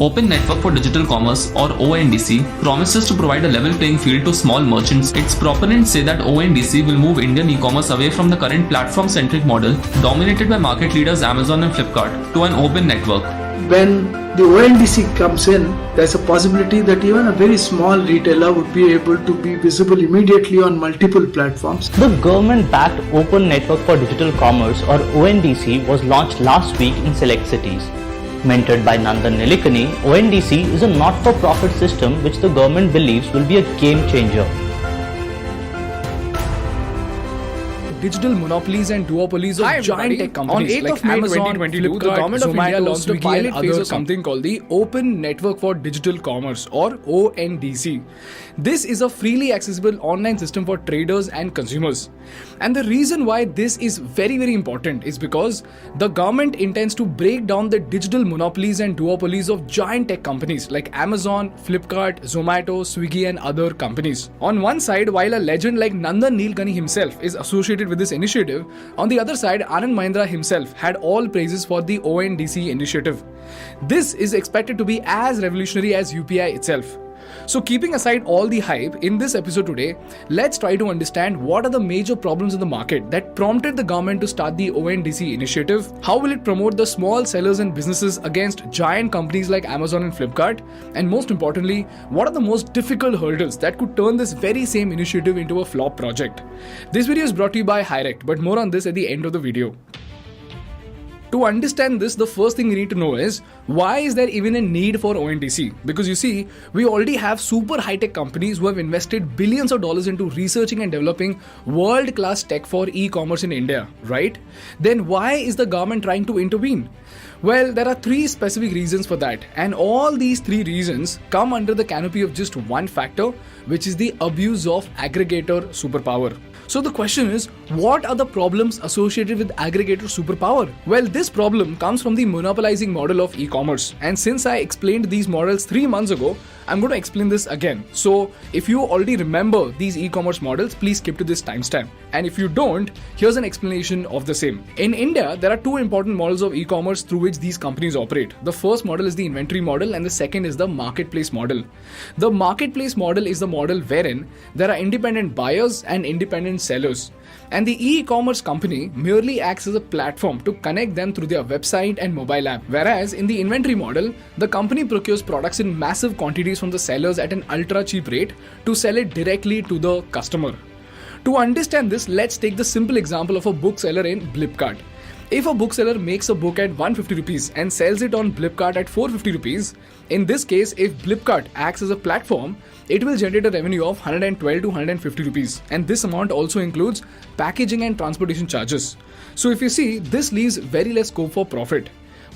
Open Network for Digital Commerce or ONDC promises to provide a level playing field to small merchants. Its proponents say that ONDC will move Indian e-commerce away from the current platform-centric model dominated by market leaders Amazon and Flipkart to an open network. When the ONDC comes in, there's a possibility that even a very small retailer would be able to be visible immediately on multiple platforms. The government-backed Open Network for Digital Commerce or ONDC was launched last week in select cities. Mentored by Nandan Nilikani, ONDC is a not-for-profit system which the government believes will be a game changer. Digital monopolies and duopolies of giant tech companies on 8th of May Amazon, 2022, Flipkart, the government of India launched a pilot phase of something called the Open Network for Digital Commerce or ONDC. This is a freely accessible online system for traders and consumers. And the reason why this is very important is because the government intends to break down the digital monopolies and duopolies of giant tech companies like Amazon, Flipkart, Zomato, Swiggy and other companies. On one side, while a legend like Nandan Nilikani himself is associated with this initiative, on the other side, Anand Mahindra himself had all praises for the ONDC initiative. This is expected to be as revolutionary as UPI itself. So keeping aside all the hype, in this episode today, let's try to understand what are the major problems in the market that prompted the government to start the ONDC initiative, how will it promote the small sellers and businesses against giant companies like Amazon and Flipkart, and most importantly, what are the most difficult hurdles that could turn this very same initiative into a flop project. This video is brought to you by Hirect, but more on this at the end of the video. To understand this, the first thing we need to know is why is there even a need for ONDC? Because you see, we already have super high-tech companies who have invested billions of dollars into researching and developing world-class tech for e-commerce in India, right? Then why is the government trying to intervene? Well, there are three specific reasons for that, and all these three reasons come under the canopy of just one factor, which is the abuse of aggregator superpower. So the question is, what are the problems associated with aggregator superpower? Well, this problem comes from the monopolizing model of e-commerce. And since I explained these models 3 months ago, I'm going to explain this again. So if you already remember these e-commerce models, please skip to this timestamp. And if you don't, here's an explanation of the same. In India, there are two important models of e-commerce through which these companies operate. The first model is the inventory model and the second is the marketplace model. The marketplace model is the model wherein there are independent buyers and independent sellers. And the e-commerce company merely acts as a platform to connect them through their website and mobile app. Whereas in the inventory model, the company procures products in massive quantities from the sellers at an ultra cheap rate to sell it directly to the customer. To understand this, let's take the simple example of a bookseller in Flipkart. If a bookseller makes a book at 150 rupees and sells it on Flipkart at 450 rupees, in this case, if Flipkart acts as a platform, it will generate a revenue of 112 to 150 rupees. And this amount also includes packaging and transportation charges. So if you see, this leaves very less scope for profit.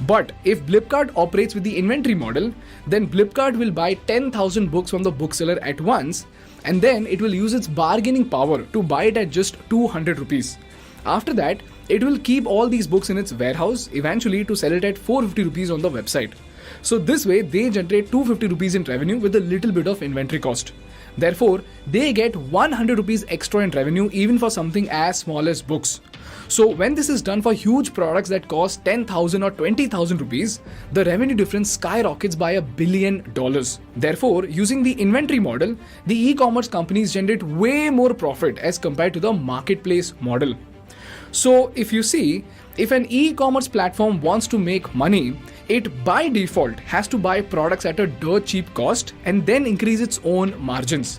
But if Flipkart operates with the inventory model, then Flipkart will buy 10,000 books from the bookseller at once, and then it will use its bargaining power to buy it at just 200 rupees. After that, it will keep all these books in its warehouse, eventually to sell it at 450 rupees on the website. So this way, they generate 250 rupees in revenue with a little bit of inventory cost. Therefore, they get 100 rupees extra in revenue even for something as small as books. So when this is done for huge products that cost 10,000 or 20,000 rupees, the revenue difference skyrockets by $1 billion. Therefore, using the inventory model, the e-commerce companies generate way more profit as compared to the marketplace model. So if you see, if an e-commerce platform wants to make money, it by default has to buy products at a dirt cheap cost and then increase its own margins.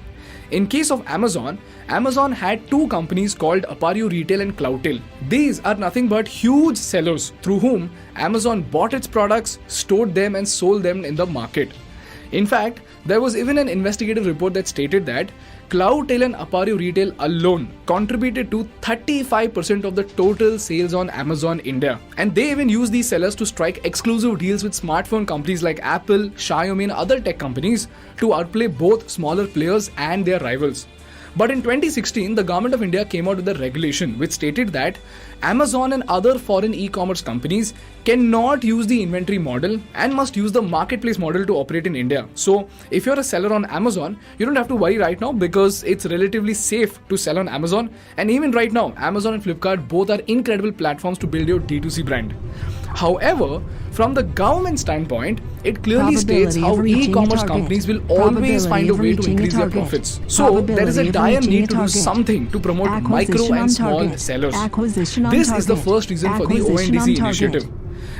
In case of Amazon, Amazon had two companies called Apparel Retail and Cloudtail. These are nothing but huge sellers through whom Amazon bought its products, stored them and sold them in the market. In fact, there was even an investigative report that stated that Cloudtail and Apparel Retail alone contributed to 35% of the total sales on Amazon India. And they even use these sellers to strike exclusive deals with smartphone companies like Apple, Xiaomi and other tech companies to outplay both smaller players and their rivals. But in 2016, the government of India came out with a regulation which stated that Amazon and other foreign e-commerce companies cannot use the inventory model and must use the marketplace model to operate in India. So if you're a seller on Amazon, you don't have to worry right now because it's relatively safe to sell on Amazon. And even right now, Amazon and Flipkart both are incredible platforms to build your D2C brand. However, from the government standpoint, it clearly states Probability how of reaching a e-commerce target. companies will always Probability find a of way to reaching a increase their target. profits. So there is a Probability of dire reaching need a to do target. something to promote micro Acquisition and on small target. sellers. Acquisition on This is the target. first reason for the Acquisition on ONDC target. initiative.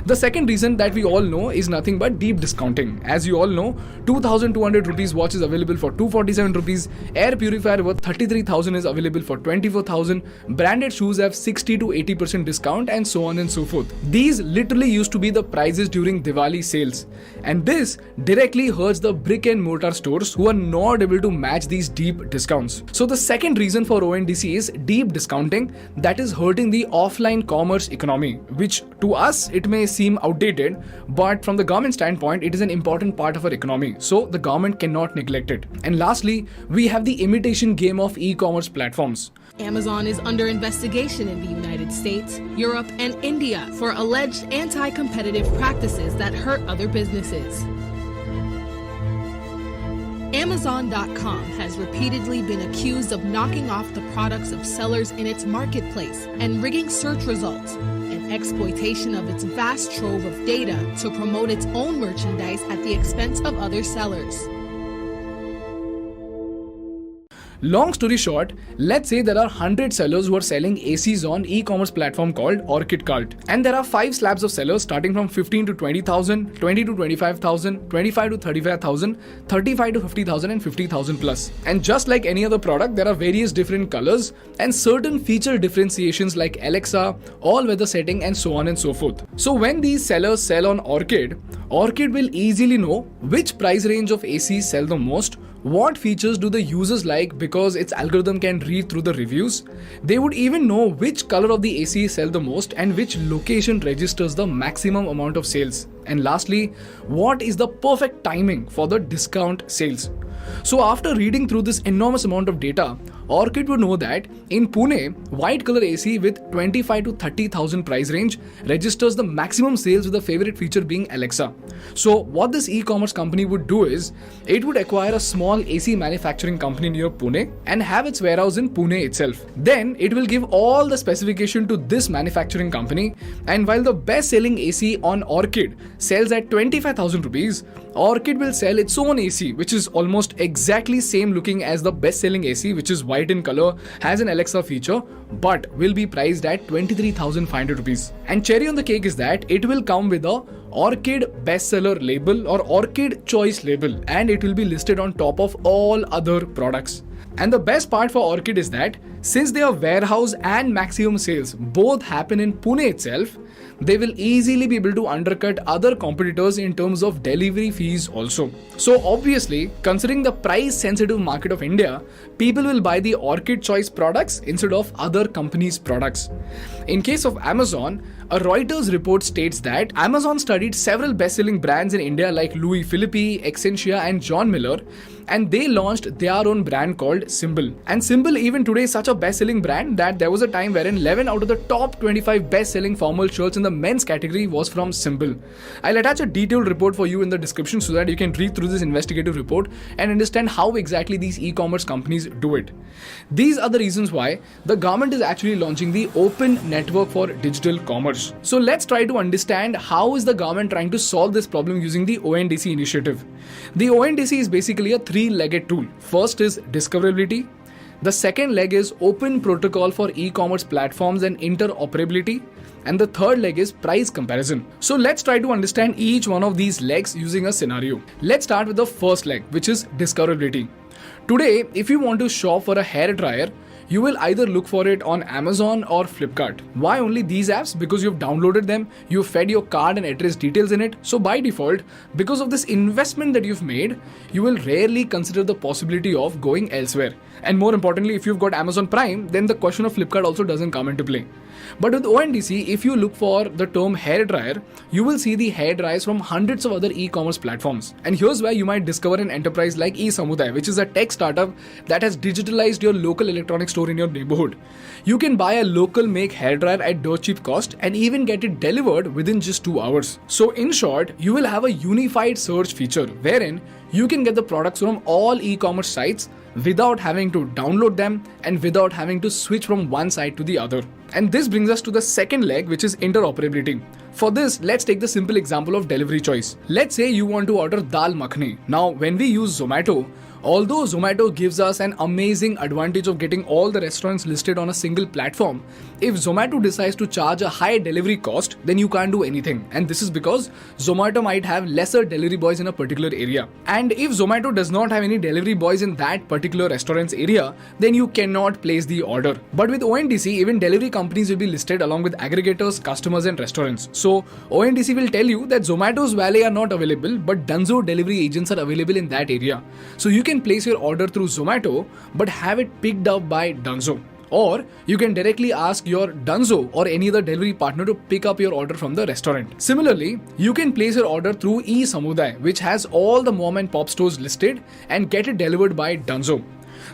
The second reason that we all know is nothing but deep discounting. As you all know, 2,200 rupees watch is available for 247 rupees, air purifier worth 33,000 is available for 24,000, branded shoes have 60 to 80% discount, and so on and so forth. These literally used to be the prices during Diwali sales, and this directly hurts the brick and mortar stores who are not able to match these deep discounts. So the second reason for ONDC is deep discounting that is hurting the offline commerce economy, which to us it may seem outdated, but from the government standpoint it is an important part of our economy, so the government cannot neglect it. And lastly, we have the imitation game of e-commerce platforms. Amazon is under investigation in the United States, Europe, and India for alleged anti-competitive practices that hurt other businesses. Amazon.com has repeatedly been accused of knocking off the products of sellers in its marketplace and rigging search results, and exploitation of its vast trove of data to promote its own merchandise at the expense of other sellers. Long story short, let's say there are 100 sellers who are selling ACs on e-commerce platform called OrchidCart, and there are 5 slabs of sellers starting from 15 to 20,000, 20 to 25,000, 25 to 35,000, 35 to 50,000 and 50,000 plus. And just like any other product, there are various different colors and certain feature differentiations like Alexa, all-weather setting, and so on and so forth. So when these sellers sell on Orchid will easily know which price range of ACs sell the most, what features do the users like because its algorithm can read through the reviews. They would even know which color of the AC sell the most and which location registers the maximum amount of sales. And lastly, what is the perfect timing for the discount sales. So after reading through this enormous amount of data, Orchid would know that in Pune, white color AC with 25 to 30,000 price range registers the maximum sales with the favorite feature being Alexa. So what this e-commerce company would do is, it would acquire a small AC manufacturing company near Pune and have its warehouse in Pune itself. Then it will give all the specification to this manufacturing company, and while the best selling AC on Orchid sells at 25,000 rupees, Orchid will sell its own AC which is almost exactly same looking as the best selling AC, which is white in color, has an Alexa feature, but will be priced at 23,500 rupees. And cherry on the cake is that it will come with a Orchid bestseller label or Orchid choice label, and it will be listed on top of all other products. And the best part for Orchid is that since their warehouse and maximum sales both happen in Pune itself, they will easily be able to undercut other competitors in terms of delivery fees also. So obviously, considering the price sensitive market of India, people will buy the Orchid choice products instead of other companies' products. In case of Amazon, a Reuters report states that Amazon studied several best-selling brands in India like Louis Philippe, Essentia and John Miller, and they launched their own brand called Symbol. And Symbol even today is such a best-selling brand that there was a time wherein 11 out of the top 25 best-selling formal shirts in the men's category was from Symbol. I'll attach a detailed report for you in the description so that you can read through this investigative report and understand how exactly these e-commerce companies do it. These are the reasons why the government is actually launching the Open Network for Digital Commerce. So let's try to understand how is the government trying to solve this problem using the ONDC initiative. The ONDC is basically a three-legged tool. First is discoverability. The second leg is open protocol for e-commerce platforms and interoperability. And the third leg is price comparison. So let's try to understand each one of these legs using a scenario. Let's start with the first leg, which is discoverability. Today, if you want to shop for a hair dryer, you will either look for it on Amazon or Flipkart. Why only these apps? Because you've downloaded them, you've fed your card and address details in it. So by default, because of this investment that you've made, you will rarely consider the possibility of going elsewhere. And more importantly, if you've got Amazon Prime, then the question of Flipkart also doesn't come into play. But with ONDC, if you look for the term hairdryer, you will see the hairdryers from hundreds of other e-commerce platforms. And here's where you might discover an enterprise like eSamuday, which is a tech startup that has digitalized your local electronics store in your neighborhood. You can buy a local make hairdryer at dirt cheap cost and even get it delivered within just 2 hours. So in short, you will have a unified search feature wherein you can get the products from all e-commerce sites without having to download them and without having to switch from one site to the other. And this brings us to the second leg, which is interoperability. For this, let's take the simple example of delivery choice. Let's say you want to order dal makhani. Now, when we use Zomato, although Zomato gives us an amazing advantage of getting all the restaurants listed on a single platform, if Zomato decides to charge a high delivery cost, then you can't do anything. And this is because Zomato might have lesser delivery boys in a particular area. And if Zomato does not have any delivery boys in that particular restaurant's area, then you cannot place the order. But with ONDC, even delivery companies will be listed along with aggregators, customers and restaurants. So ONDC will tell you that Zomato's valet are not available, but Dunzo delivery agents are available in that area. So you can place your order through Zomato but have it picked up by Dunzo. Or you can directly ask your Dunzo or any other delivery partner to pick up your order from the restaurant. Similarly, you can place your order through e-Samudai, which has all the mom and pop stores listed, and get it delivered by Dunzo.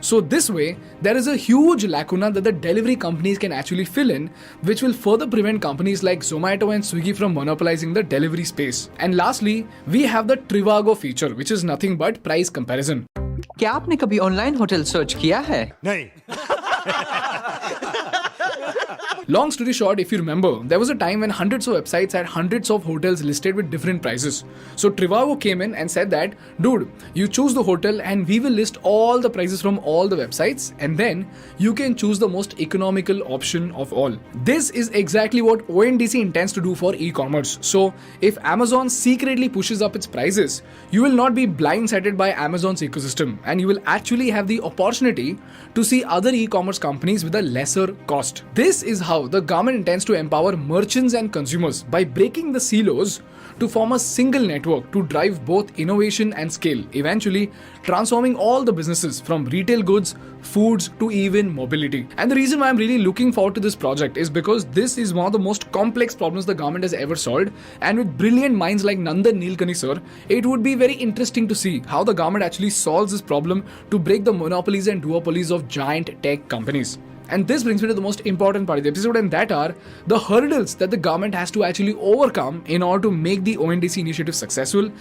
So this way, there is a huge lacuna that the delivery companies can actually fill in, which will further prevent companies like Zomato and Swiggy from monopolizing the delivery space. And lastly, we have the Trivago feature, which is nothing but price comparison. क्या आपने कभी online hotel search किया है? नहीं. Long story short, if you remember, there was a time when hundreds of websites had hundreds of hotels listed with different prices. So Trivago came in and said that, dude, you choose the hotel and we will list all the prices from all the websites, and then you can choose the most economical option of all. This is exactly what ONDC intends to do for e-commerce. So if Amazon secretly pushes up its prices, you will not be blindsided by Amazon's ecosystem, and you will actually have the opportunity to see other e-commerce companies with a lesser cost. This is how the government intends to empower merchants and consumers by breaking the silos to form a single network to drive both innovation and scale, eventually transforming all the businesses from retail goods, foods to even mobility. And the reason why I'm really looking forward to this project is because this is one of the most complex problems the government has ever solved, and with brilliant minds like Nandan Nilekani sir, it would be very interesting to see how the government actually solves this problem to break the monopolies and duopolies of giant tech companies. And this brings me to the most important part of the episode, and that are the hurdles that the government has to actually overcome in order to make the ONDC initiative successful,